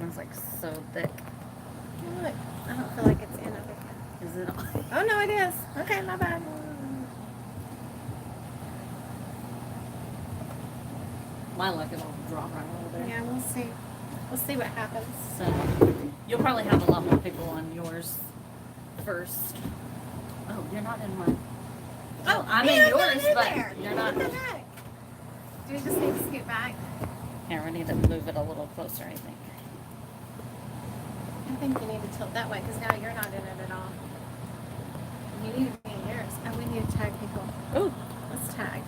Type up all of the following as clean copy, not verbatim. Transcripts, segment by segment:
one's like so thick. Look, I don't feel like it's in over here. Is it? Oh no, it is. Okay, my bad. My luck, it'll drop right over there. Yeah, we'll see. We'll see what happens. So you'll probably have a lot more people on yours first. Oh, you're not in mine. Oh, I'm yeah, in I'm yours, not in but there. you're not. What the heck? Do we just need to scoot back? Yeah, we need to move it a little closer, I think. I think you need to tilt that way because now you're not in it at all. You need to be in yours. And we need to tag people. Ooh. Let's tag.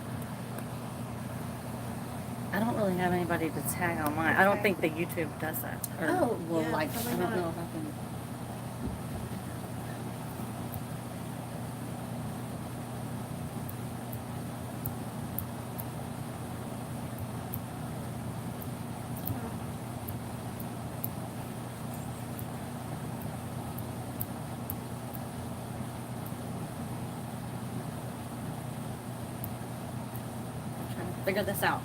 I don't really have anybody to tag on mine. I don't Okay. think the YouTube does that. Or will yeah, like. I probably don't not. know if I can. I'm trying to figure this out.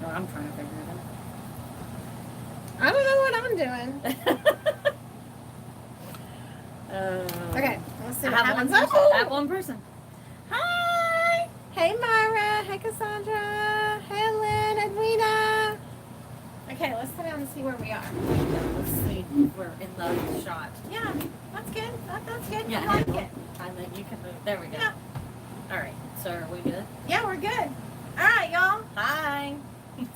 No, I'm trying to figure it I don't know what I'm doing. out. Okay, let's see I what have one happens. person. I have one person. Hi. Hey Myra. Hey Cassandra. Hey Lynn. Edwina. Okay, let's sit down and see where we are. Let's see if we're in the shot. Yeah, that's good. That's good. Yeah, I like and it. And then you can move. There we go. Yeah. All right. So are we good? Yeah, we're good. All right, y'all. Hi.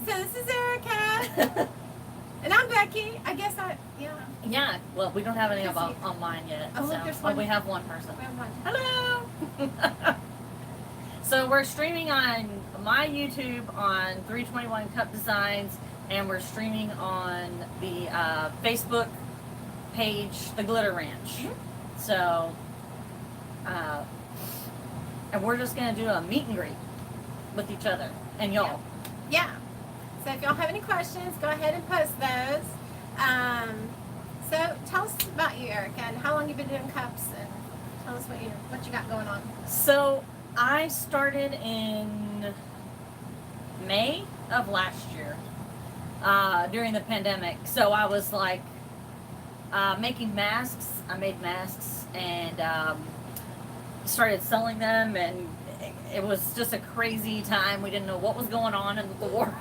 So this is Erica. And I'm Becky. I guess Yeah. Well, we don't have any Yes, of you- on mine yet. Oh, look, so, there's one. we have one person. we have one. Hello. So we're streaming on my YouTube on 321 Cup Designs, and we're streaming on the Facebook page, The Glitter Ranch. Mm-hmm. So, and we're just gonna do a meet and greet with each other and y'all. Yeah. So if y'all have any questions, go ahead and post those. So tell us about you, Erica, and how long you've been doing cups, and tell us what you got going on. So I started in May of last year during the pandemic. So I was like making masks. I made masks and started selling them, and it was just a crazy time. We didn't know what was going on in the world,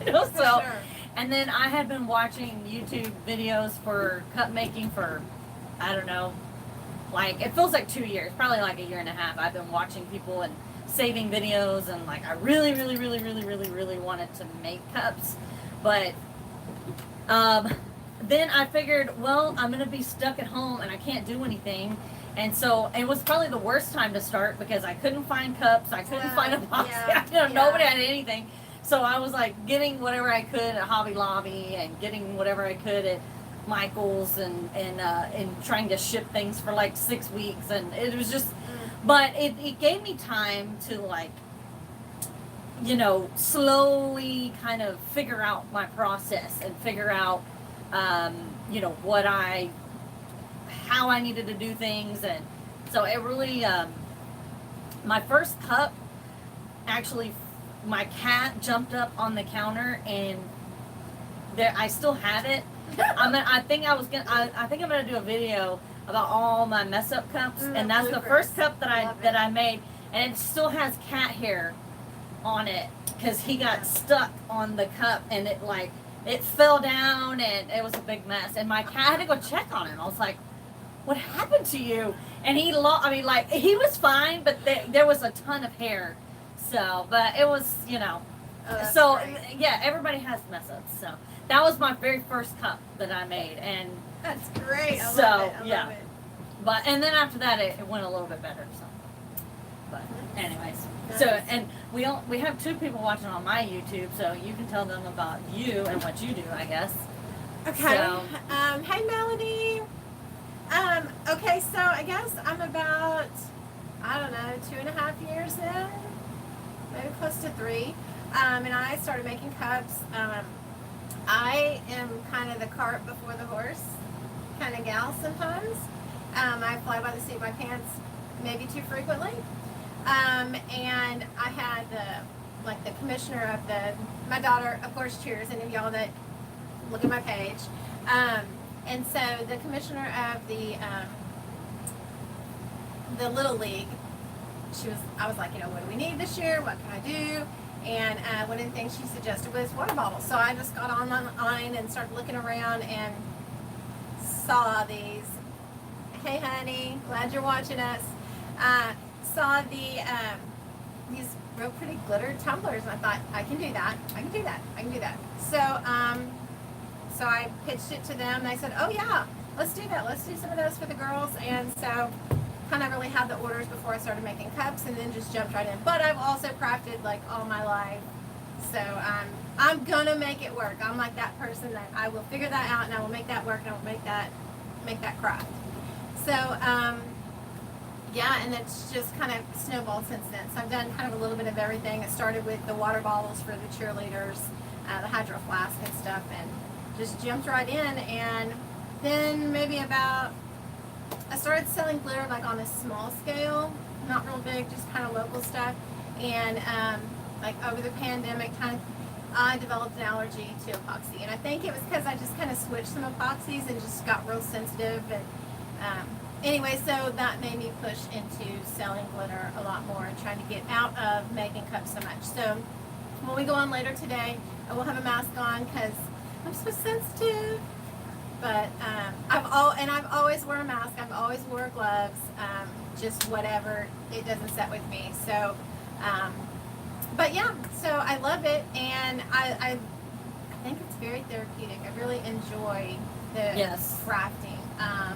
you know. So, Sure. and then I had been watching YouTube videos for cup making for, I don't know, like it feels like 2 years, probably like a year and a half. I've been watching people and saving videos, and like I really wanted to make cups, but then I figured, well, I'm gonna be stuck at home and I can't do anything. And so it was probably the worst time to start because I couldn't find cups, I couldn't find a box, nobody had anything. So I was like getting whatever I could at Hobby Lobby and getting whatever I could at Michael's and trying to ship things for like 6 weeks, and it was just, but it gave me time to like, you know, slowly kind of figure out my process and figure out, you know, how I needed to do things. And so it really, my first cup, actually, my cat jumped up on the counter, and there, I still have it. I think I'm gonna do a video about all my mess up cups, and that's the first cup that I made, and it still has cat hair on it because he got stuck on the cup, and it fell down, and it was a big mess. And my cat, I had to go check on him. I was like, "What happened to you?" And he was fine, but there was a ton of hair. So, but it was, you know. So great. yeah, everybody has mess ups. So that was my very first cup that I made, and That's great. I So, love it. I yeah. love it. but and then after that it went a little bit better. So, but anyways, so Nice. and we have 2 people watching on my YouTube, so you can tell them about you and what you do, I guess. Okay. So- Hey, Melody. Okay, so I guess I'm about, I don't know, 2.5 years in, maybe close to 3. And I started making cups. I am kind of the cart before the horse kind of gal sometimes. I fly by the seat of my pants maybe too frequently. And I had the commissioner of my daughter, of course, cheers any of y'all that look at my page. And so the commissioner of the Little League, I was like, what do we need this year? What can I do? And one of the things she suggested was water bottles. So I just got online and started looking around and saw these. Hey, honey, glad you're watching us. Saw these real pretty glitter tumblers, and I thought, I can do that. So I pitched it to them. They said, oh yeah, let's do that. Let's do some of those for the girls. And so kind of really had the orders before I started making cups, and then just jumped right in. But I've also crafted like all my life. So I'm gonna make it work. I'm like that person that I will figure that out, and I will make that work, and I will make that craft. So yeah, and it's just kind of snowballed since then. So I've done kind of a little bit of everything. It started with the water bottles for the cheerleaders, the hydro flask and stuff, and just jumped right in. And then I started selling glitter like on a small scale, not real big, just kind of local stuff. And like over the pandemic time, I developed an allergy to epoxy, and I think it was because I just kind of switched some epoxies and just got real sensitive. And anyway, so that made me push into selling glitter a lot more and trying to get out of making cups so much. So when we go on later today, I will have a mask on because I'm so sensitive. But I've always worn a mask. I've always wore gloves. Just whatever, it doesn't set with me. So, but yeah, so I love it, and I think it's very therapeutic. I really enjoy the crafting.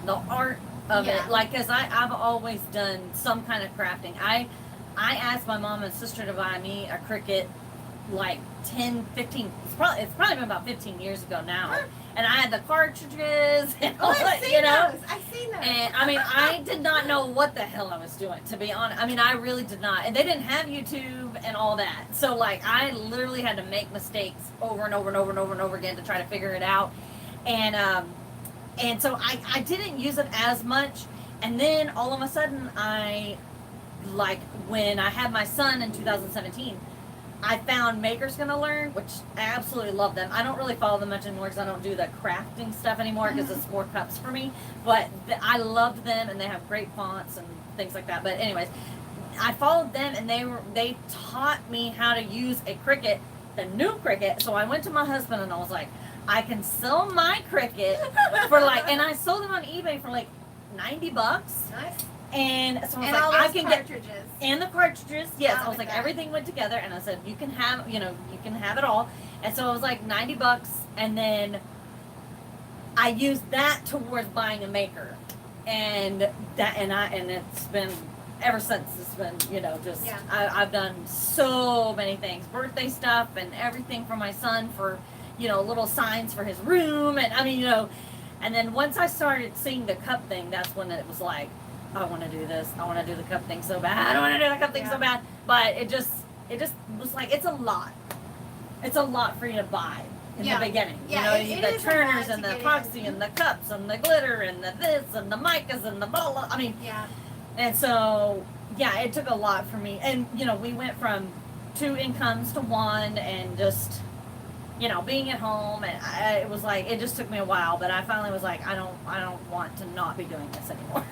The art of Yeah. it, like, cause I've always done some kind of crafting. I asked my mom and sister to buy me a Cricut like 15, it's probably been about 15 years ago now. Huh. And I had the cartridges and all I've that, seen know. those. I've seen those. And I mean, I did not know what the hell I was doing, to be honest. I mean, I really did not. And they didn't have YouTube and all that. So like, I literally had to make mistakes over and over and over and over and over again to try to figure it out. And so I didn't use it as much. And then all of a sudden when I had my son in 2017, I found Maker's Gonna Learn, which I absolutely love them. I don't really follow them much anymore because I don't do the crafting stuff anymore because it's more cups for me. But I loved them, and they have great fonts and things like that. But anyways, I followed them, and they taught me how to use a Cricut, the new Cricut. So I went to my husband and I was like, I can sell my Cricut for and I sold them on eBay for like $90. Nice. And so I was And like, all I those can cartridges. and the cartridges, yes. Oh, I was like, okay. everything went together, and I said, you can have it all. And so it was like $90, and then I used that towards buying a maker, and it's been ever since. It's been Yeah. I've done so many things, birthday stuff, and everything for my son for little signs for his room, and I mean and then once I started seeing the cup thing, that's when it was like, I want to do this. I want to do the cup thing so bad. I want to do the cup thing so bad. But it just was like, it's a lot. It's a lot for you to buy in the beginning. Yeah, You it the is a turners lot and to the get epoxy in. and the cups and the glitter and the this and the micas and the blah, blah. I mean, Yeah. and so, yeah, it took a lot for me. And, we went from 2 incomes to 1 and just, being at home. And it was like, it just took me a while. But I finally was like, I don't want to not be doing this anymore.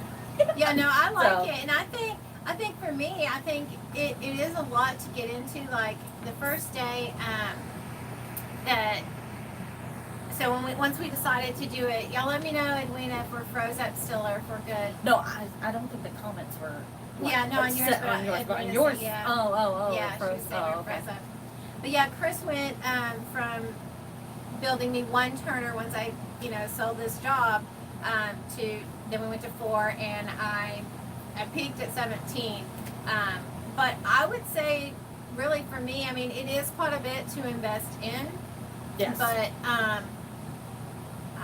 Yeah, no, I like So- it, and I think for me, I think it is a lot to get into. Like the first day, so once we decided to do it, y'all let me know, Edwina, if we're froze up still or if we're good. No, I don't think the comments were. Yeah, no, on yours, set but on yours, but on Edwina yours. said, yeah. Oh, Yeah, she froze. was saying Oh, we're okay. froze up. But yeah, Chris went from building me 1 turner once I sold this job to then we went to 4, and I peaked at 17. But I would say, really for me, I mean, it is quite a bit to invest in. Yes. But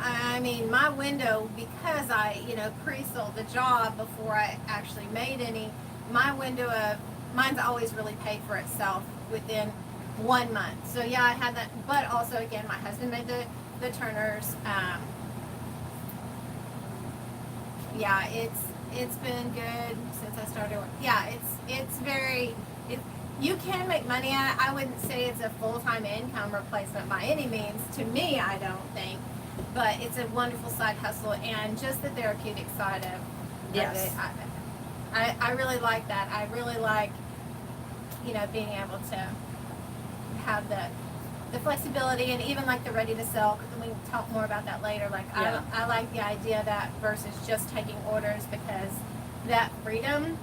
I mean, my window, because I pre-sold the job before I actually made any, my window of mine's always really paid for itself within 1 month. So yeah, I had that. But also, again, my husband made the turners. Yeah, it's been good since I started. Yeah, you can make money at it. I wouldn't say it's a full-time income replacement by any means. To me, I don't think. But it's a wonderful side hustle, and just the therapeutic side of Yes. it. I really like that. I really like, being able to have the flexibility, and even like the ready to sell. And we can talk more about that later. Like Yeah. I like the idea of that versus just taking orders, because that freedom.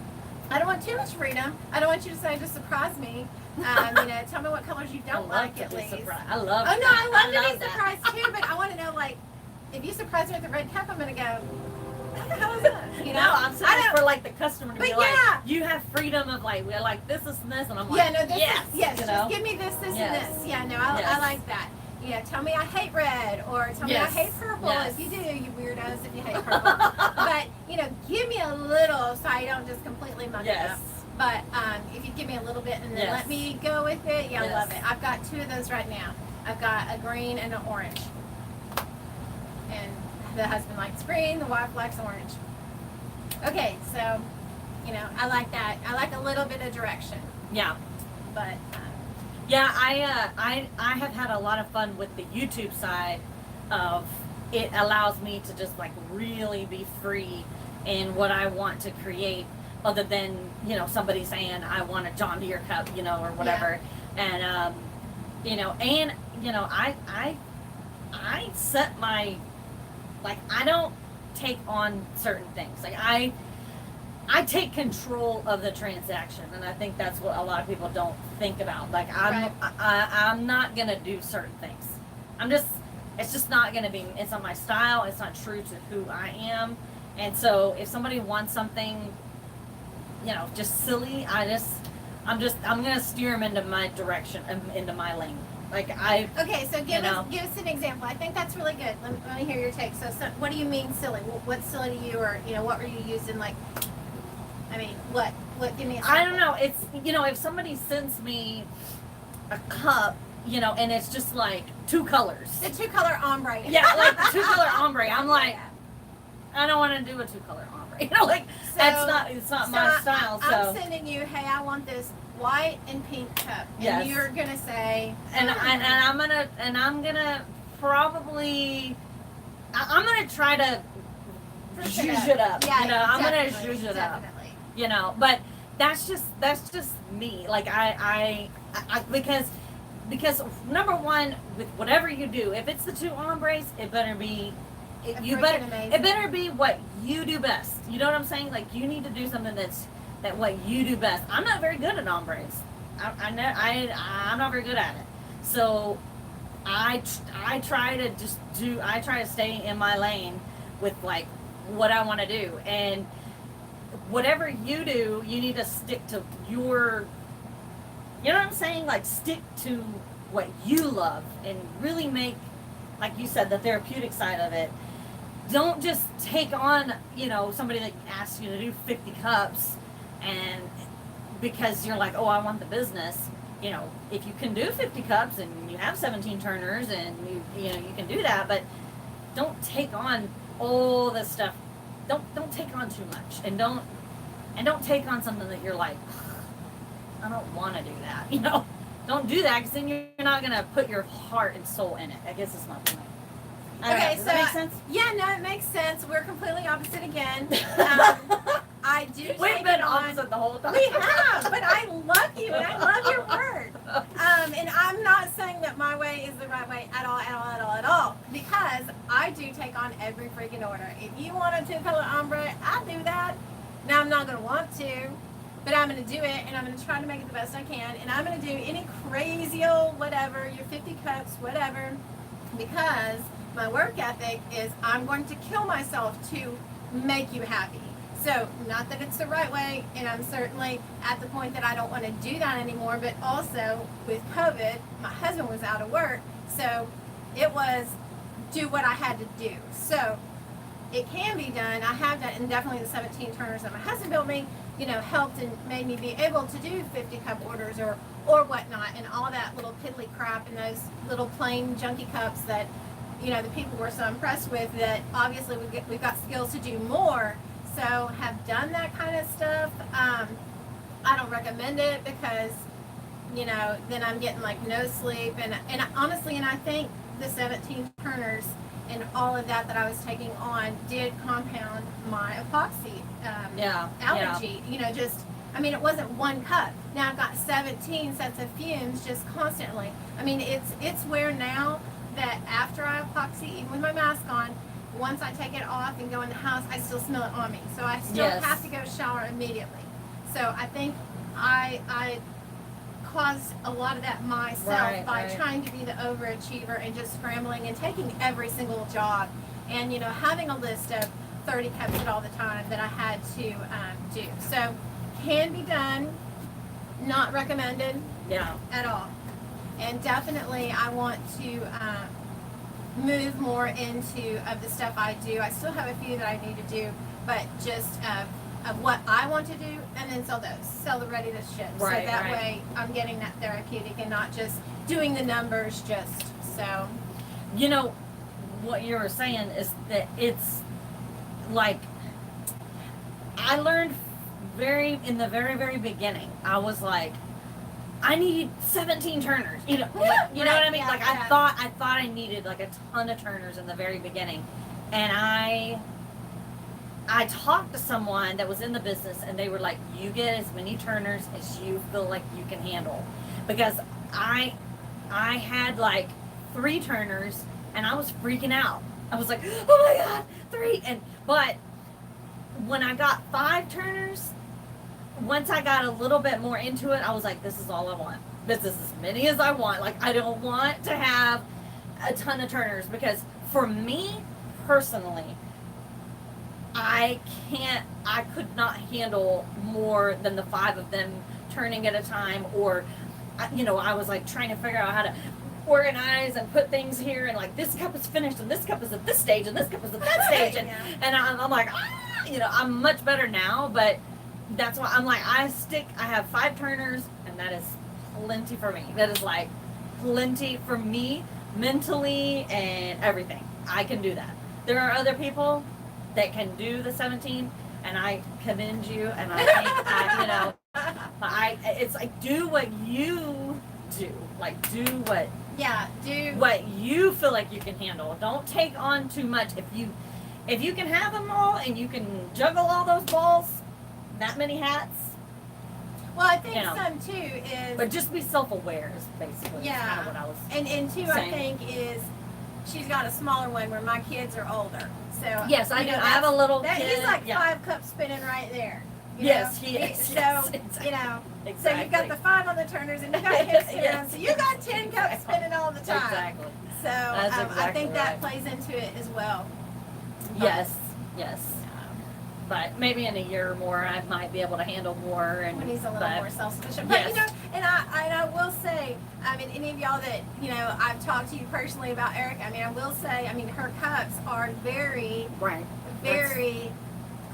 I don't want too much freedom. I don't want you to say, just surprise me. Tell me what colors you don't like at least. I love. Oh no, I love to be that. surprised too, but I want to know, like, if you surprise me with a red cup, I'm gonna go, what the hell is that? No, I'm saying I don't- for like the customer to But be like, yeah. you have freedom of like, we're like this and this, and I'm like, Yeah, no, this yes, is, yes, you just know? give me this, Yes. and this. Yeah, no, I Yes. like that. Tell me I hate red, or tell me I Yes. hate purple. Yes. If you do, you weirdos, if you hate purple. But, give me a little so I don't just completely muck it Yes. up. But if you give me a little bit and then Yes. let me go with it, I Yes. love it. I've got 2 of those right now. I've got a green and an orange. And the husband likes green, the wife likes orange. Okay, so, I like that. I like a little bit of direction. Yeah. But, Yeah, I have had a lot of fun with the YouTube side of it. Allows me to just like really be free in what I want to create, other than somebody saying I want a John Deere cup, or whatever. And I set my, like, I don't take on certain things. Like I take control of the transaction, and I think that's what a lot of people don't think about. Like I'm not gonna do certain things. It's just not gonna be. It's not my style. It's not true to who I am. And so if somebody wants something, just silly, I'm gonna steer them into my direction, into my lane. Like okay, so give us an example. I think that's really good. Let me hear your take. So what do you mean silly? What's silly to you, or what were you using? Like, I mean, what? Give me a sample. I don't know. It's if somebody sends me a cup, and it's just like 2 colors. The 2-color ombre. Yeah, like the 2-color ombre. I'm like, I don't want to do a 2-color ombre. It's not my style. So I'm sending you, hey, I want this white and pink cup, and Yes. you're gonna say, and I'm gonna probably I'm gonna try to zhuzh it up. Yeah, I'm gonna definitely, zhuzh it up. definitely. But that's just me. Like I because number one, with whatever you do, if it's the 2 ombres, it better be Amazing. it better be what you do best. You know what I'm saying? Like you need to do something that what you do best. I'm not very good at ombres. I'm not very good at it. So I try to stay in my lane with like what I want to do, and whatever you do, you need to stick to your, you know what I'm saying? Like stick to what you love and really make, like you said, the therapeutic side of it. Don't just take on, somebody that asks you to do 50 cups and because you're like, oh, I want the business. If you can do 50 cups and you have 17 turners and you can do that, but don't take on all this stuff. Don't take on too much, and don't take on something that you're like, I don't want to do that. Don't do that, because then you're not gonna put your heart and soul in it. I guess it's my point. Okay, Does so that make sense? Yeah, no, it makes sense. We're completely opposite again. I do. We've take been it on. opposite the whole time. We have, but I love you and I love your word. And I'm not saying that my way is the right way at all, because I do take on every freaking order. If you want a 2-color ombre, I'll do that. Now I'm not going to want to, but I'm going to do it, and I'm going to try to make it the best I can, and I'm going to do any crazy old whatever, your 50 cups, whatever, because my work ethic is I'm going to kill myself to make you happy. So, not that it's the right way, and I'm certainly at the point that I don't want to do that anymore, but also with COVID, my husband was out of work, so it was do what I had to do. So, it can be done. I have done, and definitely the 17 turners that my husband built me, helped and made me be able to do 50 cup orders or whatnot, and all that little piddly crap and those little plain junky cups that, the people were so impressed with, that obviously we've got skills to do more. So have done that kind of stuff. I don't recommend it because then I'm getting like no sleep, and honestly, and I think the 17 turners and all of that I was taking on did compound my epoxy allergy. Just I mean, it wasn't one cup. Now I've got 17 sets of fumes just constantly. I mean, it's where now that after I epoxy, even with my mask on, once I take it off and go in the house, I still smell it on me. So I still have to go shower immediately. So I think I caused a lot of that myself by trying to be the overachiever and just scrambling and taking every single job, and having a list of 30 cups at all the time that I had to do. So can be done, not recommended at all. And definitely I want to move more into of the stuff I do. I still have a few that I need to do, but just of what I want to do, and then sell the ready to ship. So that way I'm getting that therapeutic and not just doing the numbers so. What you were saying is that it's like, I learned in the very, very beginning, I was like, I need 17 turners. You know what I mean? I thought I needed like a ton of turners in the very beginning. And I talked to someone that was in the business, and they were like, you get as many turners as you feel like you can handle. Because I had like 3 turners, and I was freaking out. I was like, oh my God, 3. But when I got 5 turners, once I got a little bit more into it, I was like, this is all I want. This is as many as I want. Like, I don't want to have a ton of turners, because for me personally, I could not handle more than the 5 of them turning at a time, or, I was like trying to figure out how to organize and put things here, and like this cup is finished, and this cup is at this stage, and this cup is at that stage, and I'm like, I'm much better now, but that's why I'm like, I have 5 turners, and that is plenty for me. That is like plenty for me mentally and everything. I can do that. There are other people that can do the 17, and I commend you, and I think it's like, do what you do. Like, do what you feel like you can handle. Don't take on too much. If you can have them all, and you can juggle all those balls, that many hats. Well, I think some too is. But just be self-aware, is basically kind of what I was. And two, saying. I think is, she's got a smaller one where my kids are older. So yes, I do. I have a little kid. He's like 5 cups spinning right there. Yes, he is. So exactly. So you've got the 5 on the turners, and you got him spinning. So you got 10 cups spinning all the time. Exactly. So I think that plays into it as well. Yes. But maybe in a year or more, I might be able to handle more. And when he's a little more self-sufficient. Yes. But and I will say, any of y'all that I've talked to you personally about Erica. I will say, her cups are very, very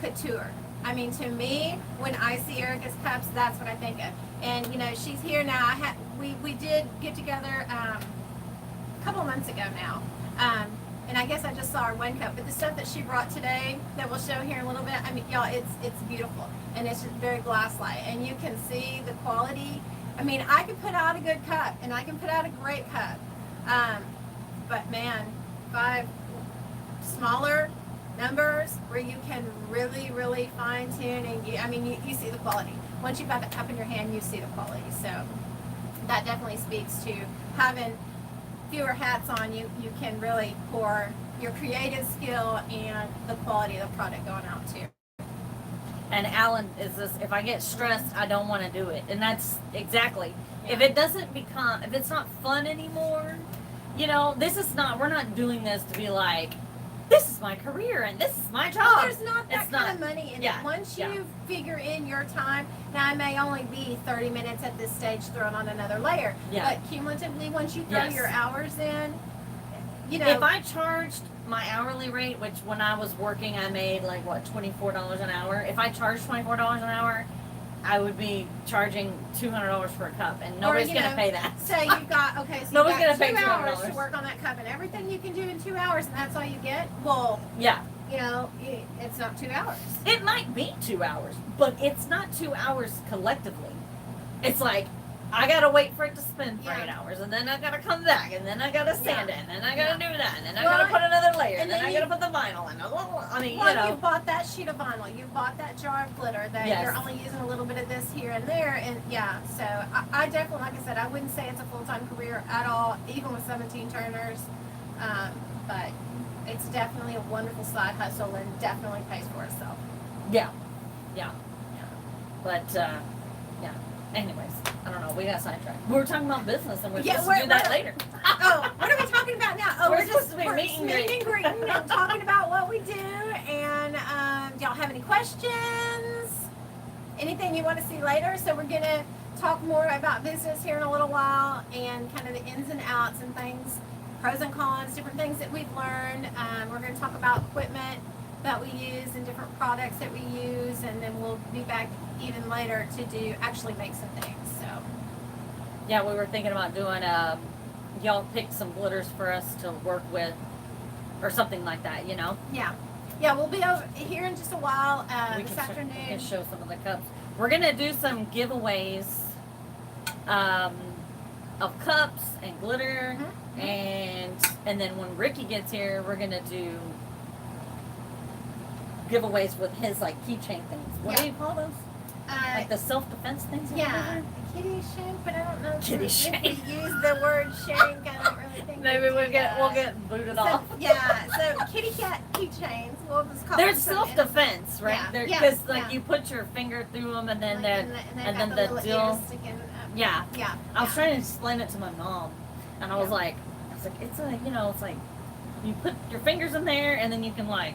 couture. To me, when I see Erica's cups, that's what I think of. And she's here now. We did get together a couple of months ago now. And I guess I just saw her 1 cup, but the stuff that she brought today that we'll show here in a little bit, y'all, it's beautiful, and it's just very glass-like, and you can see the quality. I can put out a good cup, and I can put out a great cup, but man, 5 smaller numbers where you can really, really fine-tune, and you see the quality. Once you've got the cup in your hand, you see the quality. So that definitely speaks to having fewer hats on. You can really pour your creative skill and the quality of the product going out too. And Alan is this, if I get stressed, I don't want to do it. And that's exactly, if it's not fun anymore, we're not doing this to be like, this is my career and this is my job. Well, there's not that kind of money in it. Once you figure in your time, now I may only be 30 minutes at this stage throwing on another layer. But cumulatively, once you throw your hours in, if I charged my hourly rate, which when I was working, I made like, $24 an hour. If I charged $24 an hour, I would be charging $200 for a cup, and nobody's going to pay that. Say you've got, so nobody's you've got gonna 2 pay hours $200 to work on that cup, and everything you can do in 2 hours, and that's all you get? Well, it's not 2 hours. It might be 2 hours, but it's not 2 hours collectively. It's like, I gotta wait for it to spin for Yeah. 8 hours, and then I gotta come back, and then I gotta sand it, and then I gotta do that, and then I Well, gotta put another layer, and and then then I you- gotta put the vinyl in. I mean, Well, you know. you bought that sheet of vinyl. You bought that jar of glitter that Yes. you're only using a little bit of this here and there. And yeah, so I definitely, like I said, I wouldn't say it's a full-time career at all, even with 17 turners. But it's definitely a wonderful side hustle and definitely pays for itself. Yeah. But, yeah. Anyways, I don't know. We got sidetracked. We were talking about business, and we're Yeah, supposed to do that we're- later. Oh, what are we talking about now? Oh, We're supposed to be we're meet and greet. greeting and talking about what we do. And do y'all have any questions? Anything you want to see later? So we're gonna talk more about business here in a little while and kind of the ins and outs and things, pros and cons, different things that we've learned. We're gonna talk about equipment that we use and different products that we use, and then we'll be back even later to actually make some things. So. Yeah, we were thinking about doing, y'all pick some glitters for us to work with, or something like that, you know? Yeah, we'll be over here in just a while We this can afternoon. show some of the cups. We're gonna do some giveaways of cups and glitter, Mhm. and then when Ricky gets here, we're gonna do giveaways with his like keychain things. What do Yeah. you call those? Like the self-defense things? or Yeah, whatever? kitty shank, but I don't know. Kitty if shank. we use the word shank. I don't really think. Maybe we do we'll that. get booted So, off. yeah, so kitty cat keychains. We'll just call There's them something. self-defense, right? Yeah, Because yes, like yeah. you put your finger through them, and then Like, they're and then got the little dill- ears sticking up. yeah. Yeah. I was trying to explain it to my mom, and I was Yeah. like, it's a, it's like you put your fingers in there, and then you can like,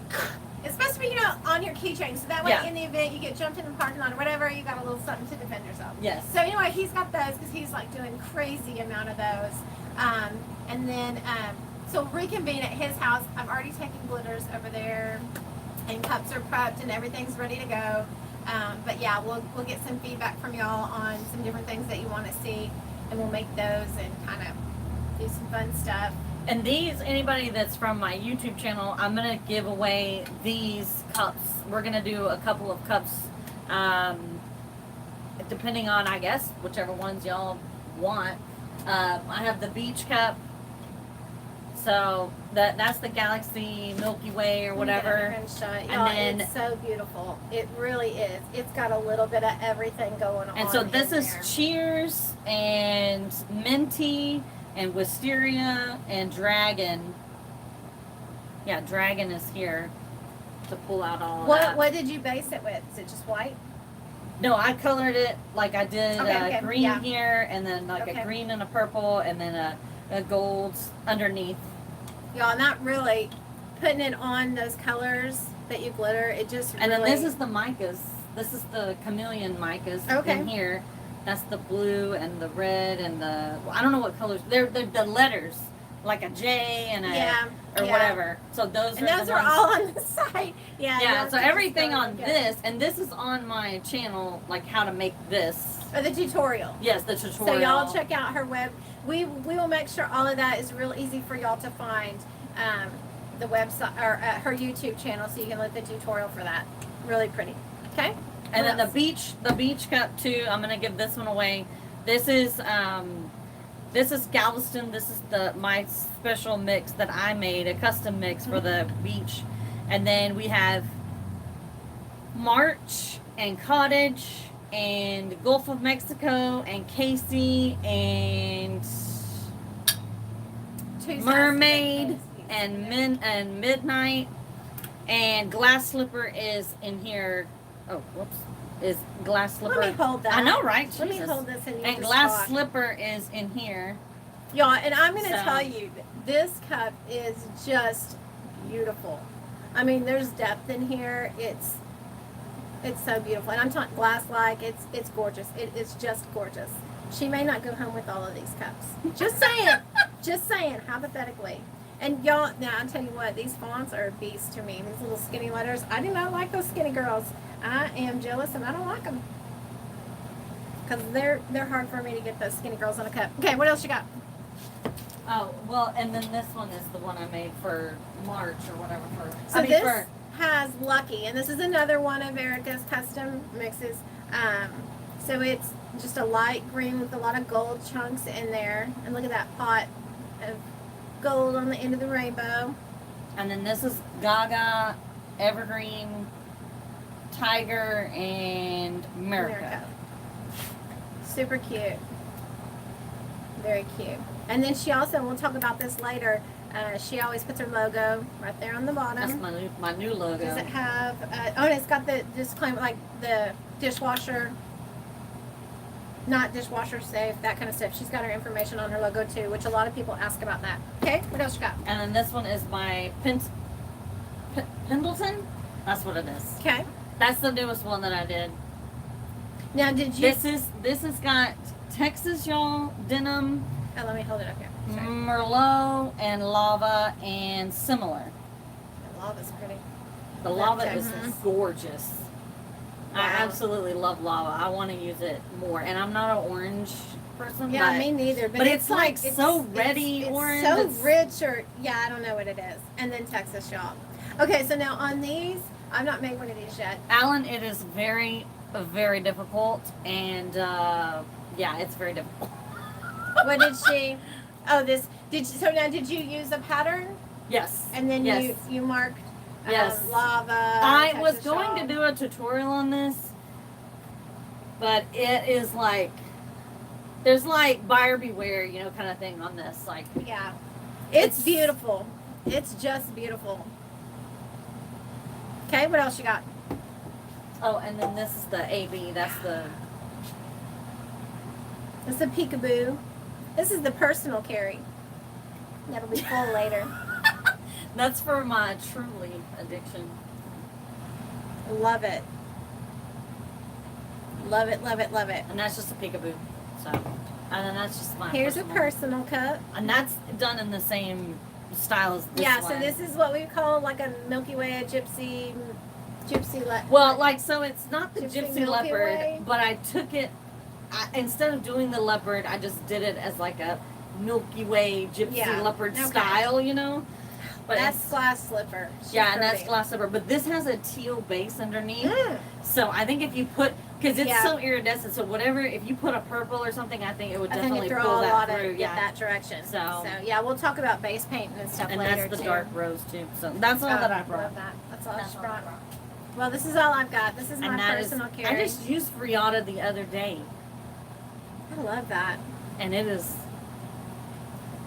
It's supposed to be, on your keychain, so that way Yeah. in the event you get jumped in the parking lot or whatever, you got a little something to defend yourself. yes. So anyway, he's got those because he's like doing crazy amount of those. And then, so reconvene at his house. I've already taken glitters over there, and cups are prepped and everything's ready to go. But yeah, we'll get some feedback from y'all on some different things that you want to see, and we'll make those and kind of do some fun stuff. And these, anybody that's from my YouTube channel, I'm gonna give away these cups. We're gonna do a couple of cups, depending on, I guess, whichever ones y'all want. I have the beach cup, so that's the Galaxy Milky Way or whatever. And then- it's so beautiful. It really is. It's got a little bit of everything going on. And so this in is there. Cheers and Minty and Wisteria and Dragon. Yeah, Dragon is here to pull out all of that. What did you base it with? Is it just white? No, I colored it like I did Okay, green yeah. here, and then like Okay. a green and a purple, and then a gold underneath. Y'all, not really putting it on those colors that you glitter. It just And then really, this is the micas. This is the chameleon micas Okay. in here. That's the blue and the red and the, I don't know what colors. They're the letters, like a J and a or yeah. whatever. So those And are those the are ones. all on the site. Yeah. Yeah, those so are just everything really on good. this, and this is on my channel, like how to make this. Or the tutorial. Yes, the tutorial. So y'all check out her web. We will make sure all of that is real easy for y'all to find. The website or her YouTube channel, so you can look at the tutorial for that. Really pretty. Okay. And then What the beach cup too. I'm gonna give this one away. This is Galveston. This is my special mix that I made, a custom mix for the beach. And then we have March and Cottage and Gulf of Mexico and Casey and Two Mermaid sides. and Midnight, and Glass Slipper is in here. Oh, whoops. Is Glass Slipper. Let me hold that. I know, right? Let me Jesus. hold this and you And just Glass talk. Slipper is in here. Y'all, and I'm going to So- tell you, this cup is just beautiful. I mean, there's depth in here. It's so beautiful. And I'm talking glass-like. It's gorgeous. It is just gorgeous. She may not go home with all of these cups. Just saying. Just saying, hypothetically. And y'all, now I'll tell you what, these fonts are a beast to me. These little skinny letters. I do not like those skinny girls. I am jealous and I don't like them. Because they're hard for me to get those skinny girls on a cup. Okay, what else you got? Oh, well, and then this one is the one I made for March or whatever. So this has Lucky, and this is another one of Erica's custom mixes. So it's just a light green with a lot of gold chunks in there. And look at that pot of gold on the end of the rainbow. And then this is Gaga, Evergreen, Tiger, and America. Super cute. Very cute. And then she also, we'll talk about this later, she always puts her logo right there on the bottom. That's my new logo. Does it have, oh, and it's got the disclaimer, like the dishwasher, not dishwasher safe, that kind of stuff. She's got her information on her logo too, which a lot of people ask about that. Okay, what else you got? And then this one is my Pendleton. That's what it is. Okay. That's the newest one that I did. Now, did you? This has got Texas y'all denim, Oh, let me hold it up here. Sorry. Merlot, and lava, and similar. The lava's pretty. The lava is Texas. gorgeous. I Wow. absolutely love lava. I want to use it more, and I'm not an orange person. Yeah, but me neither. but it's like so ready it's orange. so It's- rich, or yeah, I don't know what it is. And then Texas y'all. Okay, so now on these, I've not made one of these yet. Alan, it is very, very difficult, and yeah, it's very difficult. What did she? Oh, this did. So now, did you use a pattern Yes. and then yes. you marked Yes. lava? I was Texas going y'all? to do a tutorial on this, but it is like there's like buyer beware, you know, kind of thing on this. Like Yeah, it's It's- beautiful. It's just beautiful. Okay, what else you got? oh, and then this is the AB. That's the It's a peekaboo. This is the personal carry. That'll be full later. that's for my Truly addiction. Love it. Love it, love it, love it. And that's just a peekaboo. So, and then that's just my Here's a personal. personal cup. And that's done in the same style as this Yeah, one. so this is what we call like a Milky Way, a gypsy Well, like, so it's not the Gypsy gypsy Milky leopard, Way? but I took it, instead of doing the leopard, I just did it as like a Milky Way gypsy Yeah, leopard okay. style, you know? But that's it's- glass slipper. She's yeah, and that's pretty. glass slipper. But this has a teal base underneath. Mm. So I think if you put, because it's Yeah. so iridescent, so whatever, if you put a purple or something, I think it would I think definitely it throw pull a that lot through. of yeah. that direction. So- yeah, we'll talk about base painting and stuff And later that's the too. dark rose too. So that's all Oh, that I brought. Love that. That's all That's she all I brought. brought. Well, this is all I've got. This is my And that is, personal carry. I just used Riata the other day, I love that. and it is,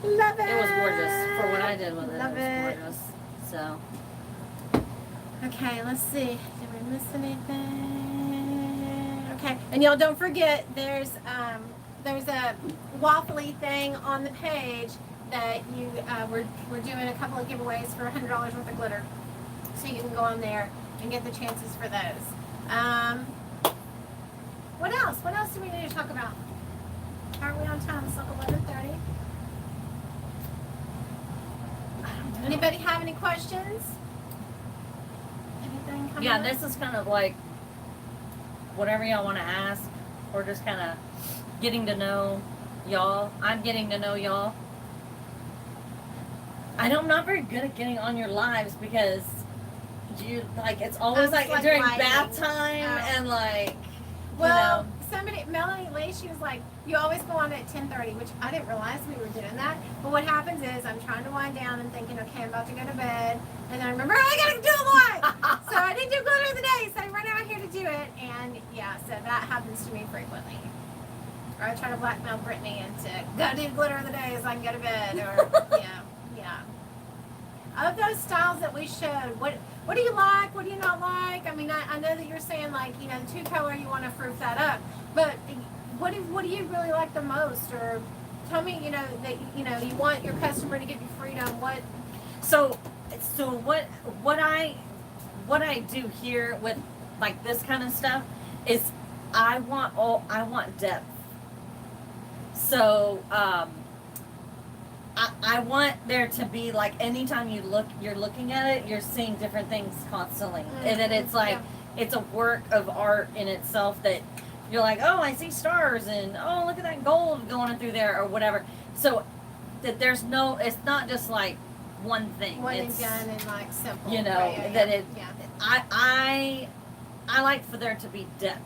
Love it. it was gorgeous for what I did with it. Love it was it. gorgeous. So Okay, let's see. Did we miss anything? Okay, and y'all don't forget there's a waffly thing on the page that you we're doing a couple of giveaways for $100 worth of glitter, so you can go on there and get the chances for those. What else? What else do we need to talk about? Are we on time? It's like 11:30. Anybody have any questions? Anything coming yeah, up? this is kind of like whatever y'all want to ask, or just kind of getting to know y'all. I'm getting to know y'all. I'm not very good at getting on your lives because you like it's always I'm like just, like, during lighting. bath time Oh. and like Well, Melanie Lee, she was like, you always go on at 10:30, which I didn't realize we were doing that. But what happens is I'm trying to wind down and thinking, okay, I'm about to go to bed. And then I remember, oh, I got to do a live. So I didn't do glitter of the day. So I run out here to do it. And yeah, so that happens to me frequently. Or I try to blackmail Brittany into go do glitter of the day so I can go to bed. Or, yeah. Of those styles that we showed, what do you like? What do you not like? I mean, I know that you're saying like, you know, the 2-color, you want to fruit that up, but what do you really like the most? Or tell me, you know, that you know you want your customer to give you freedom. What? so what I do here with like this kind of stuff is I want depth. So I want there to be like anytime you're looking at it, you're seeing different things constantly, and then it's like it's a work of art in itself that you're like, oh, I see stars, and oh, look at that gold going through there, or whatever. So that there's no, it's not just like one thing. One it's, and done and like simple. you know, Right, that it. Yeah. I like for there to be depth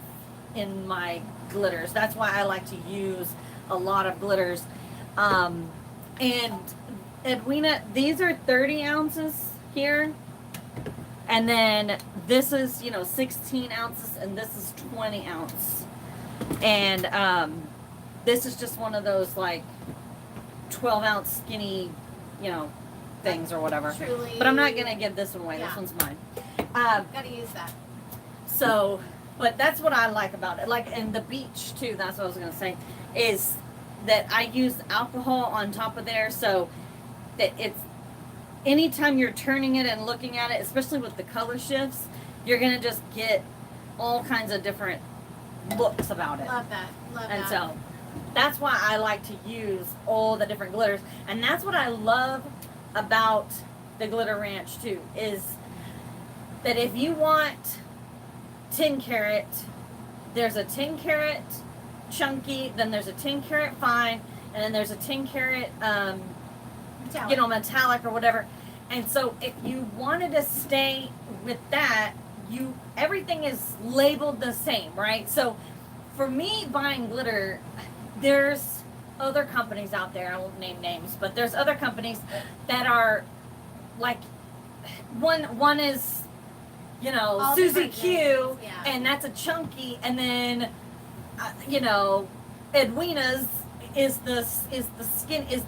in my glitters. That's why I like to use a lot of glitters. And Edwina, these are 30 ounces here. And then this is, 16 ounces, and this is 20 ounce. And this is just one of those like 12 ounce skinny, things or whatever. Truly. But I'm not gonna give this one away. Yeah. This one's mine. Gotta use that. So, but that's what I like about it. Like in the beach too. That's what I was gonna say. Is that I use alcohol on top of there, so that it's anytime you're turning it and looking at it, especially with the color shifts, you're gonna just get all kinds of different looks about it. Love that. Love And that. so that's why I like to use all the different glitters. And that's what I love about the Glitter Ranch too, is that if you want 10 karat, there's a 10 karat chunky, then there's a 10 karat fine, and then there's a 10 karat, metallic or whatever. And so if you wanted to stay with that, everything is labeled the same, right? So for me buying glitter, there's other companies out there, I won't name names, but there's other companies that are like, one is, All Susie different Q, names, yeah. and that's a chunky, and then, Edwina's is the skin, is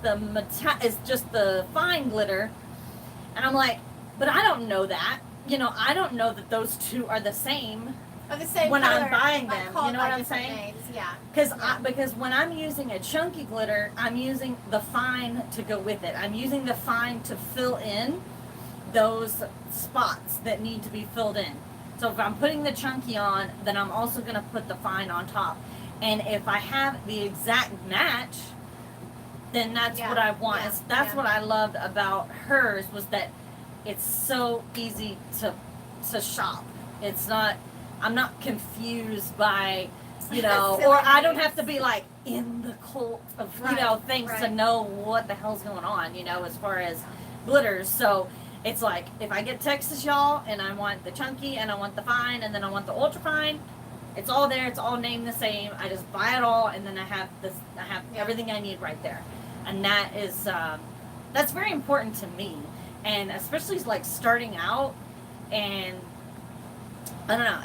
just the fine glitter. And I'm like, but I don't know that. I don't know that those two are the same. Of the same when color, I'm buying but them, called you know by what I'm different saying? Names. Yeah. Because when I'm using a chunky glitter, I'm using the fine to go with it. I'm using the fine to fill in those spots that need to be filled in. So if I'm putting the chunky on, then I'm also going to put the fine on top. And if I have the exact match, then that's Yeah, what I want. yeah, That's yeah. what I loved about hers, was that it's so easy to shop. It's not, I'm not confused by, Silly or I don't names. have to be like in the cult of, Right, things to right. know what the hell's going on, as far as glitters. So it's like, if I get Texas, y'all, and I want the chunky, and I want the fine, and then I want the ultra fine, it's all there. It's all named the same. I just buy it all, and then I have Yeah. everything I need right there. And that is, that's very important to me. And especially like starting out, and I don't know,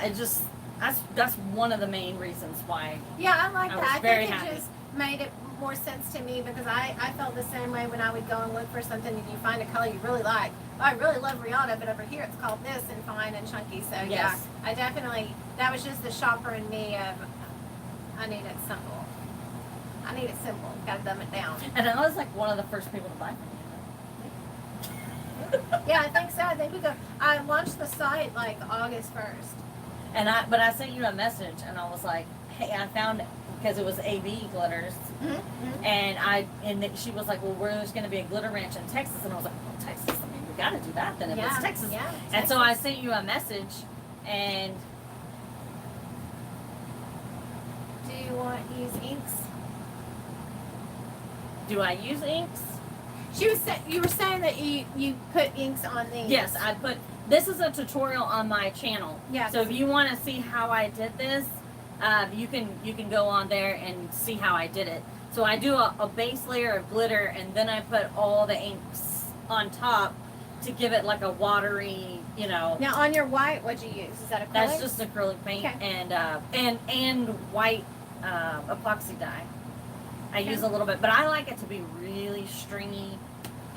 that's one of the main reasons why. Yeah, I like I that. was I very think it happy. just made it more sense to me, because I felt the same way when I would go and look for something and you find a color you really like. Oh, I really love Rihanna, but over here it's called this and fine and chunky. So yeah, Yes. I definitely, that was just the shopper in me of, I need it simple. I need it simple. Gotta dumb it down. And I was like one of the first people to buy from Yeah, I think so. I think I launched the site like August 1st. And I sent you a message, and I was like, hey, I found it, because it was AB glitters. Mm-hmm. And she was like, well, there's going to be a glitter ranch in Texas. And I was like, well, Texas, I mean, we got to do that then if it's Texas. Yeah, And so I sent you a message, and do you want to use inks? do I use inks? You were saying that you put inks on these. Yes, this is a tutorial on my channel. Yes. So if you want to see how I did this, you can go on there and see how I did it. So I do a base layer of glitter, and then I put all the inks on top to give it like a watery, Now on your white, what'd you use? Is that acrylic? that's just acrylic paint. Okay. And white epoxy dye. I Okay. use a little bit, but I like it to be really stringy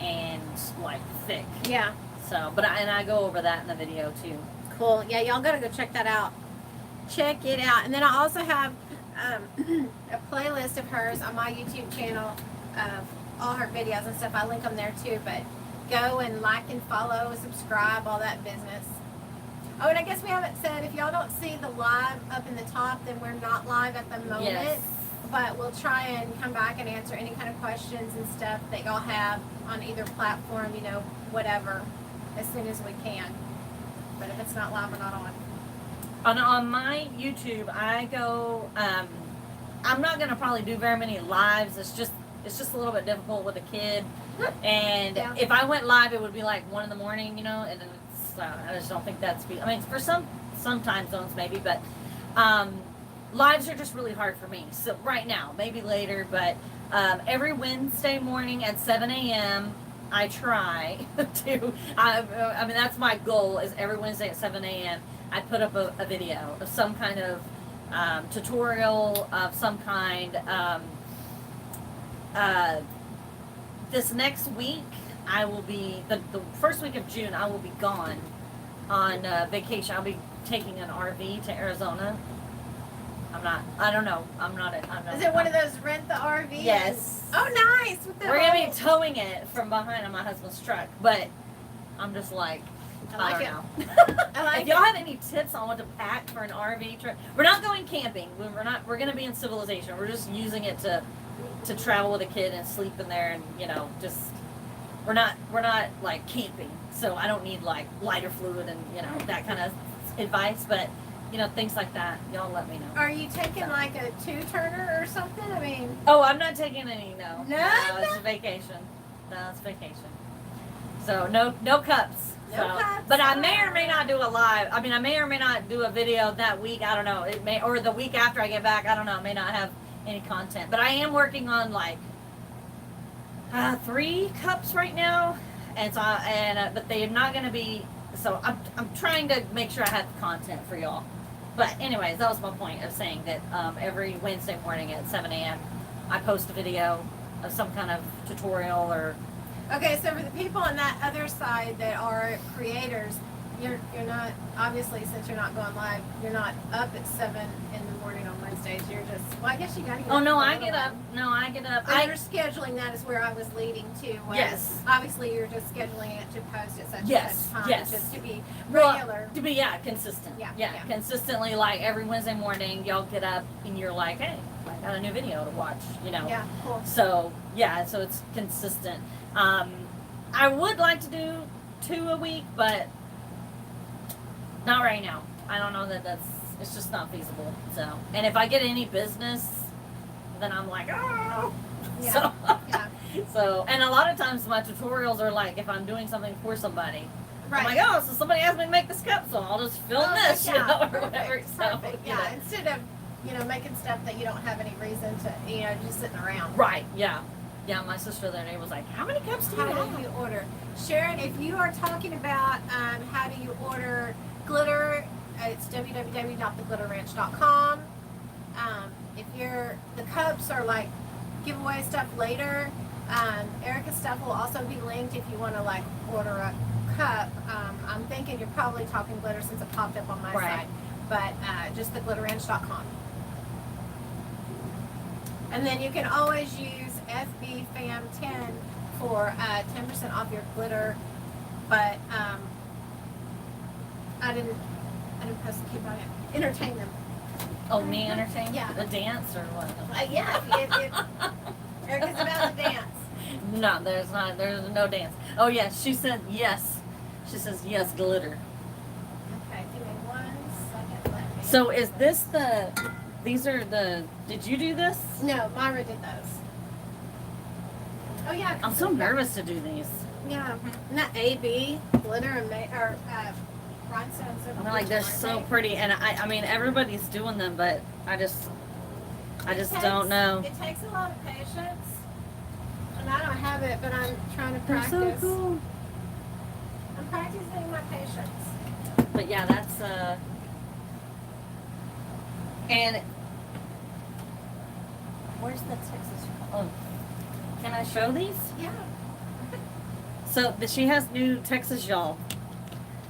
and like thick. Yeah. So, I go over that in the video too. Cool. Yeah, y'all gotta go check that out. Check it out. And then I also have a playlist of hers on my YouTube channel of all her videos and stuff. I link them there too. But go and like and follow, subscribe, all that business. Oh, and I guess we haven't said, if y'all don't see the live up in the top, then we're not live at the moment. Yes. But we'll try and come back and answer any kind of questions and stuff that y'all have on either platform, whatever, as soon as we can. But if it's not live, we're not on. On my YouTube, I go. I'm not gonna probably do very many lives. It's just a little bit difficult with a kid. And Yeah. if I went live, it would be like 1 a.m, and then I just don't think that's. I mean, for some time zones maybe, but lives are just really hard for me. So right now, maybe later, but every Wednesday morning at 7 a.m. I try to. I mean, that's my goal. Is every Wednesday at 7 a.m. I put up a video of some kind of tutorial of some kind. This next week, I will be the first week of June. I will be gone on vacation. I'll be taking an RV to Arizona. I don't know. I'm not. Is it one of those rent the RV? Yes. Oh, nice. With the We're gonna be towing it from behind on my husband's truck, but I'm just like, I don't know. I like If y'all have any tips on what to pack for an RV trip, we're not going camping. We're not. We're gonna be in civilization. We're just using it to travel with a kid and sleep in there, and just we're not like camping. So I don't need like lighter fluid and that kind of advice, but. Things like that. Y'all let me know. Are you taking like a 2-turner or something? I mean. Oh, I'm not taking any. No, it's No? a vacation. No, it's vacation. So no cups. No So, cups. but I may or may not do a live. I mean, I may or may not do a video that week. I don't know. It may, or the week after I get back. I don't know. I may not have any content. But I am working on like 3 cups right now, and so but they are not going to be. So I'm trying to make sure I have content for y'all. But anyways, that was my point of saying that every Wednesday morning at 7 a.m. I post a video of some kind of tutorial or. Okay, so for the people on that other side that are creators, you're not, obviously, since you're not going live, you're not up at 7 in the morning on Wednesdays. You're just, well, I guess you got to get Oh up. no, a I little get up. bit. No, I get up. But your scheduling, that is where I was leading to. Where Yes. Obviously, you're just scheduling it to post at such Yes, and such time. yes. Just to be Well, regular. to be consistent. Yeah. Consistently, like every Wednesday morning, y'all get up and you're like, hey, I got a new video to watch. Yeah, cool. So so it's consistent. I would like to do 2 a week, but not right now. I don't know it's just not feasible. So, and if I get any business, then I'm like, oh. Yeah. So, Yeah. so, and a lot of times my tutorials are like, if I'm doing something for somebody, Right. I'm like, oh, so somebody asked me to make this cup, so I'll just film this, Yeah, or perfect, whatever. perfect. So, Yeah, instead of, making stuff that you don't have any reason to, just sitting around. Right, yeah. Yeah, my sister the other day was like, how many cups do you How have? do you order? Sharon, if you are talking about how do you order glitter, it's www.theglitterranch.com. If the cups are like giveaway stuff later, Erica's stuff will also be linked if you want to like order a cup. I'm thinking you're probably talking glitter since it popped up on my Right. side, but just theglitterranch.com. And then you can always use FBFAM10 for 10% off your glitter. But I didn't press the keep on it. Entertain them. Oh, me entertain? Yeah. The dance or what? Yeah, Erica's about to dance. No, there's no dance. Oh yes, she said yes. She says yes, glitter. Okay, give me 1 second. Let me. So is this these are did you do this? No, Myra did those. Oh yeah. I'm so nervous to do these. Yeah, not AB glitter and rhinestones. I'm like, they're so pretty, and I mean, everybody's doing them, but I just don't know. It takes a lot of patience, and I don't have it, but I'm trying to They're practice. so cool. I'm practicing my patience. But yeah, that's and where's the Texas? Oh, can I show these? Yeah. So she has new Texas y'all.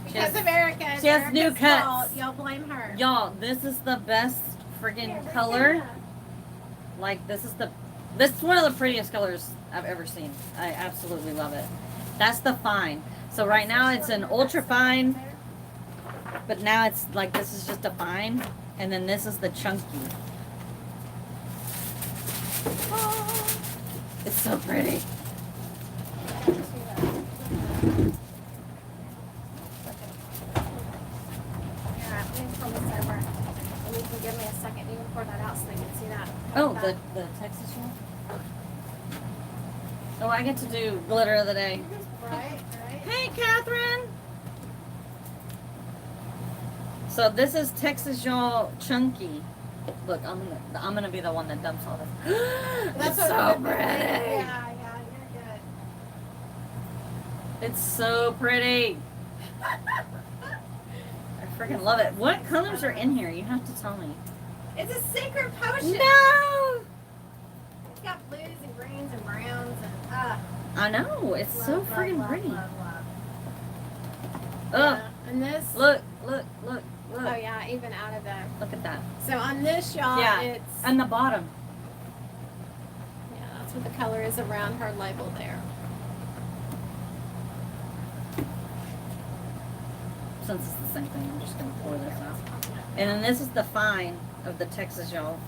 Because of Erica. she has new Erica's cuts. fault. Y'all blame her. Y'all, this is the best friggin' Here, color. Erica. Like this is one of the prettiest colors I've ever seen. I absolutely love it. That's the fine. So right now it's an ultra fine, but now it's like this is just a fine, and then this is the chunky. Oh, it's so pretty. Yeah, let me pull this over. And you can give me a second. You can pour that out so they can see that. Oh, the Texas one. Oh, I get to do glitter of the day. Right. Hey, Catherine. So this is Texas Y'all Chunky. Look, I'm gonna be the one that dumps all this. That's It's what so I'm gonna pretty. say. Yeah, you're good. It's so pretty. I freaking love it. What colors are in here? You have to tell me. It's a secret potion. No. It's got blues and greens and browns and I know. It's so love, freaking love, pretty. love, love. Ugh. Yeah. And this. Look. Oh yeah, even out of the. Look at that. So on this, y'all, Yeah. it's. And the bottom. Yeah, that's what the color is around her label there. Since it's the same thing, I'm just gonna pour this out. And then this is the fine of the Texas, y'all.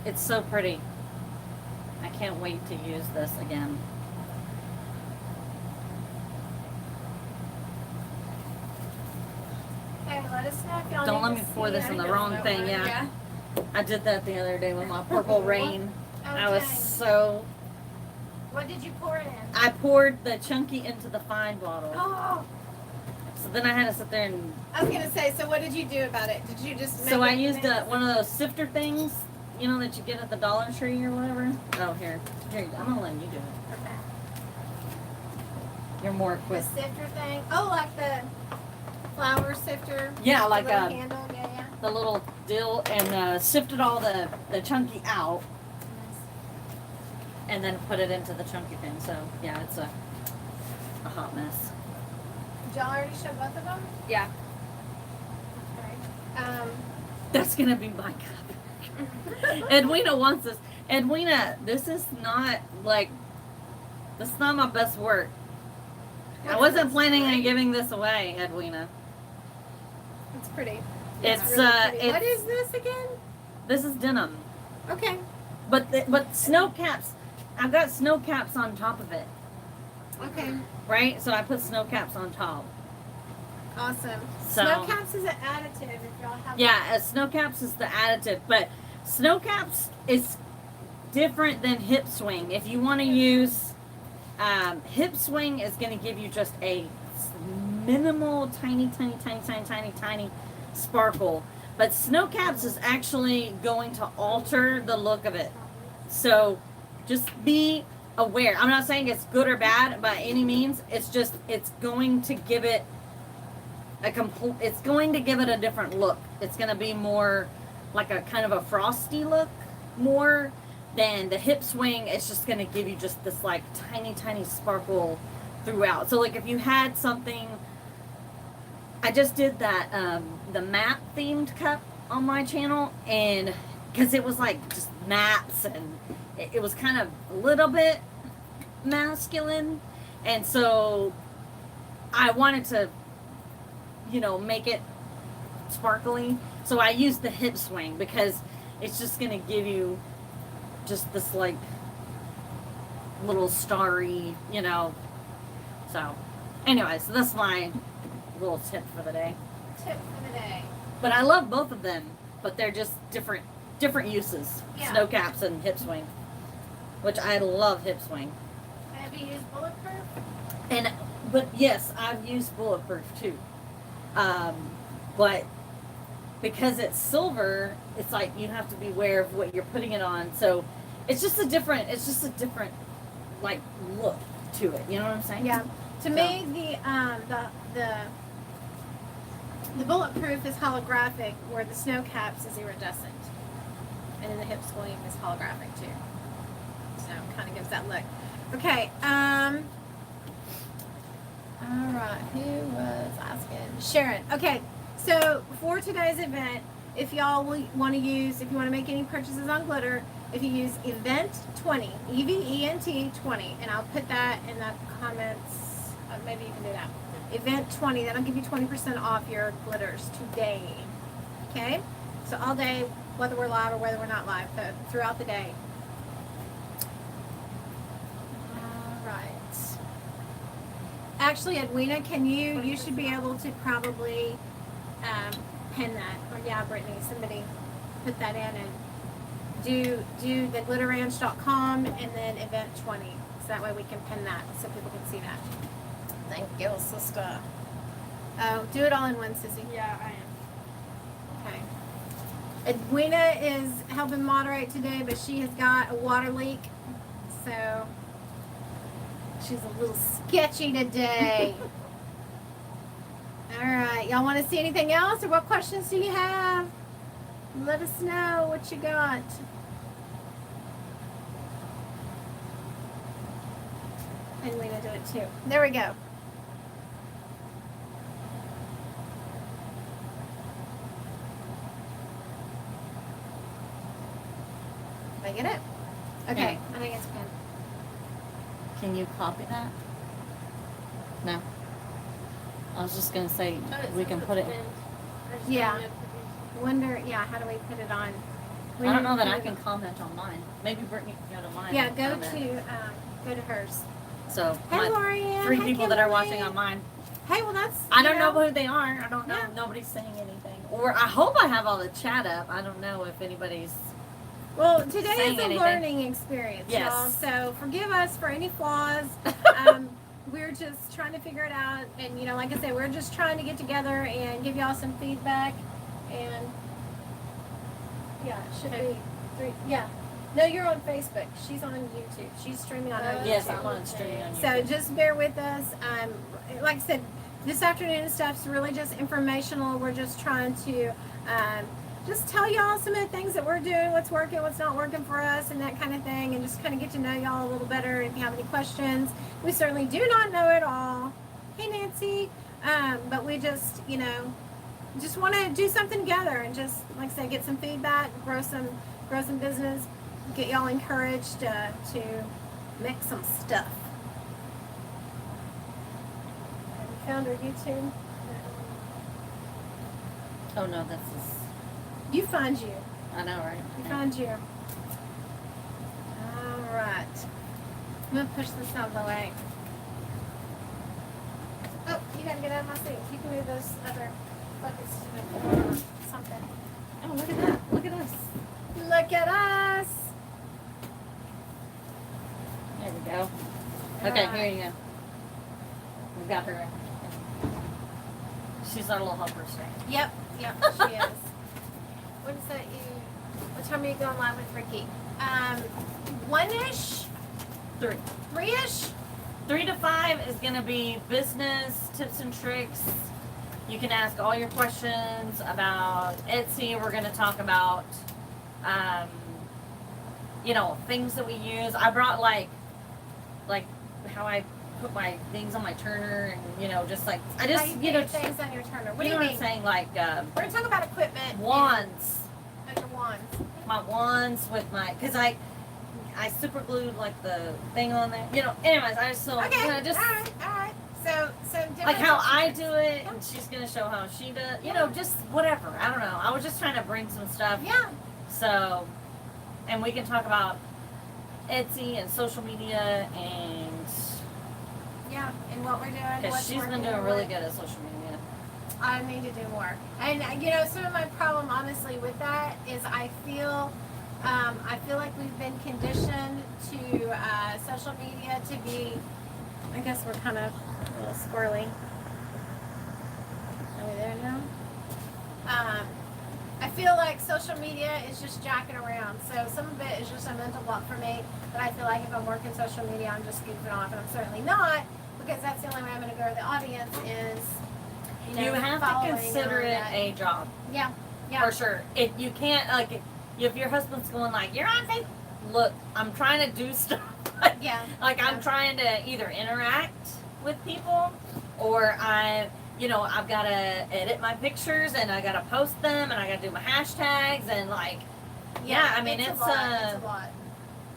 It's so pretty. I can't wait to use this again. Okay, let us know if y'all Don't need let to me pour see this it. in the wrong thing, yeah. I did that the other day with my Purple Rain. I was Okay. so... What did you pour it in? I poured the chunky into the fine bottle. Oh, So then I had to sit there and... I was gonna say. So what did you do about it? Did you just? Make So I it used mix? one of those sifter things, you know, that you get at the Dollar Tree or whatever. Oh, here. Here, I'm gonna let you do it. Okay. You're more The equipped. sifter thing. Oh, like the flour sifter. Yeah, The like little a... handle. Yeah, yeah. the little dill and sifted all the chunky out and then put it into the chunky thing. So yeah, it's a hot mess. Did y'all already show both of them? Yeah. Okay. That's gonna be my cup. Edwina wants this. Edwina, this is not my best work. I wasn't planning on giving this away, Edwina. It's pretty. It's really pretty. What it's is this again? this is denim. Okay. But snow caps. I've got snow caps on top of it. Okay. Right? So I put snow caps on top. Awesome. So- Snow caps is an additive if y'all have. Yeah, snow caps is the additive, but snow caps is different than hip swing. If you want to use hip swing, is going to give you just a minimal, tiny sparkle. But snow caps is actually going to alter the look of it. So just be aware. I'm not saying it's good or bad by any means. It's just it's going to give it it's going to give it a different look. It's going to be more like a kind of a frosty look more than the hip swing. It's just going to give you just this like tiny sparkle throughout. So like if you had something, I just did that the map themed cup on my channel, and because it was like just maps and it was kind of a little bit masculine, and so I wanted to make it sparkly, so I used the hip swing because it's just gonna give you just this like little starry, so anyway, so that's my little tip for the day. Tip for the day. But I love both of them, but they're just different uses. Yeah. Snow caps and hip swing, which I love hip swing. Have you used bulletproof? But yes, I've used bulletproof too. But because it's silver, it's like you have to be aware of what you're putting it on. So it's just a different like look to it. You know what I'm saying? Yeah. To me, the bulletproof is holographic, where the snow caps is iridescent, and then the hip swing is holographic too. So kind of gives that look. Okay. All right. Who was asking? Sharon. Okay. So for today's event, if y'all want to use, if you want to make any purchases on glitter, if you use EVENT20, EVENT 20, and I'll put that in the comments. Maybe you can do that. EVENT20, that'll give you 20% off your glitters today. Okay? So all day, whether we're live or whether we're not live, but throughout the day. All right. Actually, Edwina, you should be able to probably pin that. Or yeah, Brittany, somebody put that in and do the glitterranch.com and then EVENT20. So that way we can pin that so people can see that. Thank you, sister. Oh, do it all in one, Sissy. Yeah, I am. Okay. Edwina is helping moderate today, but she has got a water leak, so she's a little sketchy today. All right, y'all want to see anything else, or what questions do you have? Let us know what you got. And Lena do it too. There we go. Did I get it? Okay, Yeah. I think it's good. Can you copy that? No. I was just gonna say we can put it. Yeah. Wonder, yeah, how do we put it on? I don't know that I can comment on mine. Maybe Brittany can go to mine. Yeah, and go comment. to hers. So Hey, my Lorianne. 3 Hey, people that are Kimberly. watching on mine. Hey, well, that's. I you don't know who they are. I don't know. Yeah. Nobody's saying anything. Or I hope I have all the chat up. I don't know if anybody's. Well, today saying is a anything. learning experience, Yes. y'all. So forgive us for any flaws. We're just trying to figure it out, and like I said, we're just trying to get together and give y'all some feedback. And yeah, it should be 3. Yeah. No, you're on Facebook. She's on YouTube. She's streaming on YouTube. Yes, I'm on streaming on So YouTube. just bear with us. Like I said, this afternoon stuff's really just informational. We're just trying to just tell y'all some of the things that we're doing, what's working, what's not working for us, and that kind of thing, and just kind of get to know y'all a little better. If you have any questions, we certainly do not know it all. Hey, Nancy. But we just, just want to do something together and just, like I said, get some feedback, grow some business, get y'all encouraged to make some stuff. Have you found our YouTube? Oh no, that's just. You find you. I know, right? You Yeah. find you. All right. I'm gonna push this out of the way. Oh, you gotta get out of my seat. You can move those other buckets to the corner or something. Oh, look at that! Look at us. Look at us. There we go. All Okay, right. here you go. We got her. She's our little helper today. Yep, she is. What is that? What time are you going live with Ricky? 1-ish, 3. 3-ish. 3 to 5 is gonna be business tips and tricks. You can ask all your questions about Etsy. We're gonna talk about, things that we use. I brought like how I put my things on my turner, and just like I just How you put things on your turner. What do you what I'm mean? saying, like We're gonna talk about equipment. wands. And your wands. My wands with because I super glued like the thing on there. Anyways, I just so Okay. just all right. So different like how I tips. do it, and she's gonna show how she does. Just whatever. I don't know. I was just trying to bring some stuff. Yeah. So, and we can talk about Etsy and social media, and Yeah. And what we're doing. because what's she's been working doing and really what good at social media. I need to do more. And some of my problem, honestly, with that is I feel like we've been conditioned to social media to be. I guess we're kind of a little squirrely. Are we there now? I feel like social media is just jacking around. So some of it is just a mental block for me. But I feel like if I'm working social media, I'm just goofing off, and I'm certainly not, because that's the only way I'm going to grow the audience is. You have to following consider on it that. a job. Yeah. Yeah. For sure. If you can't, if your husband's going like, you're on Facebook, look, I'm trying to do stuff. Yeah. I'm Yeah. trying to either interact with people, or I've got to edit my pictures, and I got to post them, and I got to do my hashtags, and I mean, it's a lot.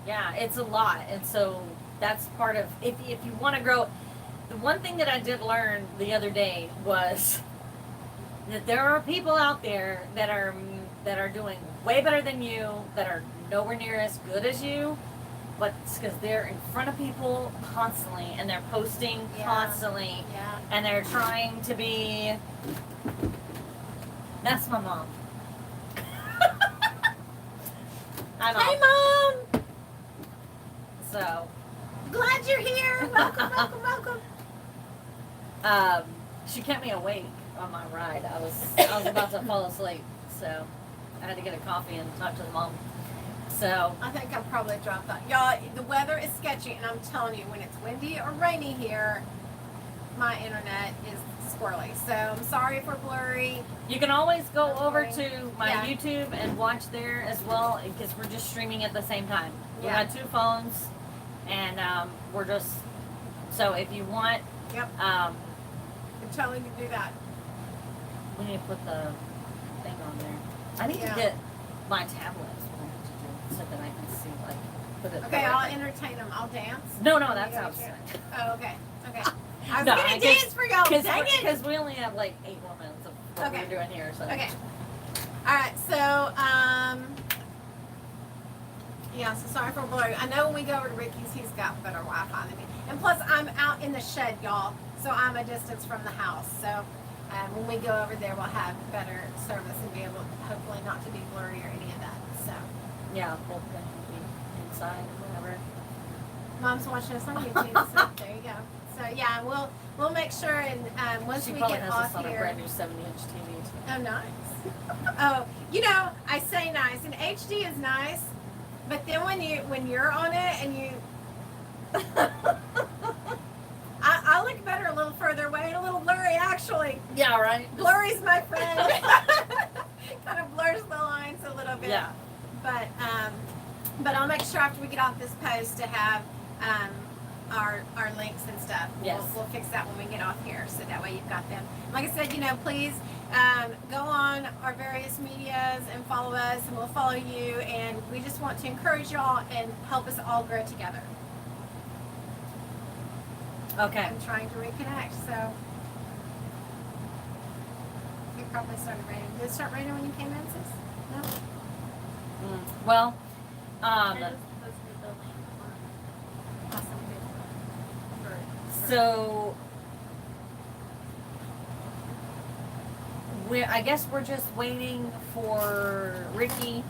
yeah, it's a lot. And so that's part of, if you want to grow. The one thing that I did learn the other day was that there are people out there that are doing way better than you, that are nowhere near as good as you, but it's because they're in front of people constantly, and they're posting Yeah. constantly, Yeah. and they're trying to be. That's my mom. Hi, Mom. Hey, Mom. So, Glad you're here. Welcome. she kept me awake on my ride. I was about to fall asleep. so I had to get a coffee and talk to the mom. So I think I'll probably drop that. Y'all, the weather is sketchy, and I'm telling you, when it's windy or rainy here, my internet is squirrely. So I'm sorry if we're blurry. you can always go That's over right. to my Yeah. YouTube and watch there as well, because we're just streaming at the same time. We Yeah. got 2 phones, and we're just, so if you want, Yep, um, I'm telling you to do that. we need to put the thing on there. I need Yeah. to get my tablet is what I have to do, so that I can see, like, put it. Okay, I'll entertain them. I'll dance. No, When that we go sounds to- good. Oh, okay. Okay. I was No, gonna I dance just- for y'all. Dang it. Because we only have like 8 more minutes of what Okay. we're doing here, so. Okay. All right. So, yeah. So sorry for blurry. I know when we go over to Ricky's, he's got better Wi-Fi than me. And plus, I'm out in the shed, y'all. So I'm a distance from the house. So when we go over there, we'll have better service and be able, hopefully, not to be blurry or any of that. So Yeah, we'll be inside or whatever. Mom's watching us on YouTube. So there you go. So yeah, we'll make sure and once She we probably get has off this on a here. brand new 70-inch TV too. Oh, nice. Oh, you know, I say nice, and HD is nice, but then when you're on it and you, I look better a little further away and a little blurry actually. Yeah, right? Blurry's my friend. Kind of blurs the lines a little bit. Yeah. But I'll make sure after we get off this post to have our links and stuff. Yes. We'll fix that when we get off here, so that way you've got them. Like I said, you know, please go on our various medias and follow us, and we'll follow you. And we just want to encourage y'all and help us all grow together. Okay. I'm trying to reconnect, so it probably started raining. Did it start raining when you came in, sis? No. Well, so I guess we're just waiting for Ricky.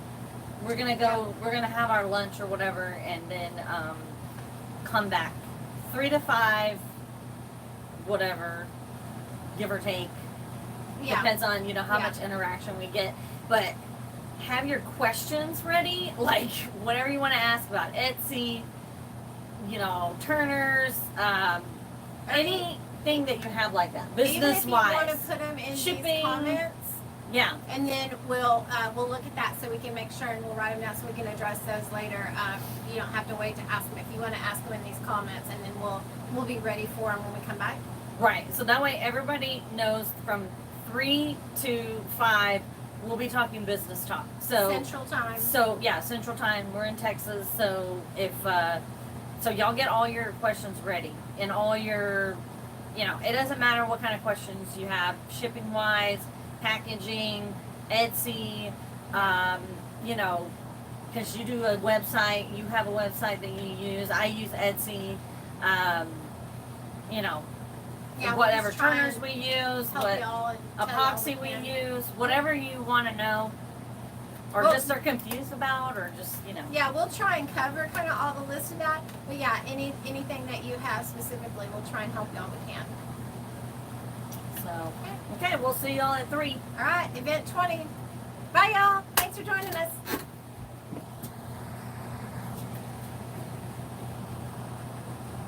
We're gonna go. We're gonna have our lunch or whatever, and then come back 3 to 5, whatever, give or take. Yeah. Depends on how Yeah. much interaction we get, but have your questions ready, like whatever you want to ask about Etsy, Turner's, anything that you have like that, Even if business you want to wise. put them in Shipping. these comments, Yeah, and then we'll look at that so we can make sure, and we'll write them down so we can address those later. You don't have to wait to ask them if you want to ask them in these comments, and then we'll be ready for them when we come back. right. So that way everybody knows from 3 to 5 we'll be talking business talk. So Central Time. yeah, Central Time. We're in Texas, so if so y'all get all your questions ready and all your, it doesn't matter what kind of questions you have, shipping wise, packaging, Etsy, because you do a website, you have a website that you use. I use Etsy, Yeah, we'll whatever just try Turners and we use, help what y'all and tell y'all epoxy what we can. use, whatever you want to know, or Well- just are confused about, or just Yeah, we'll try and cover kind of all the list of that. But yeah, anything that you have specifically, we'll try and help y'all we can. So okay, we'll see y'all at 3. All right, event 20. Bye, y'all. Thanks for joining us.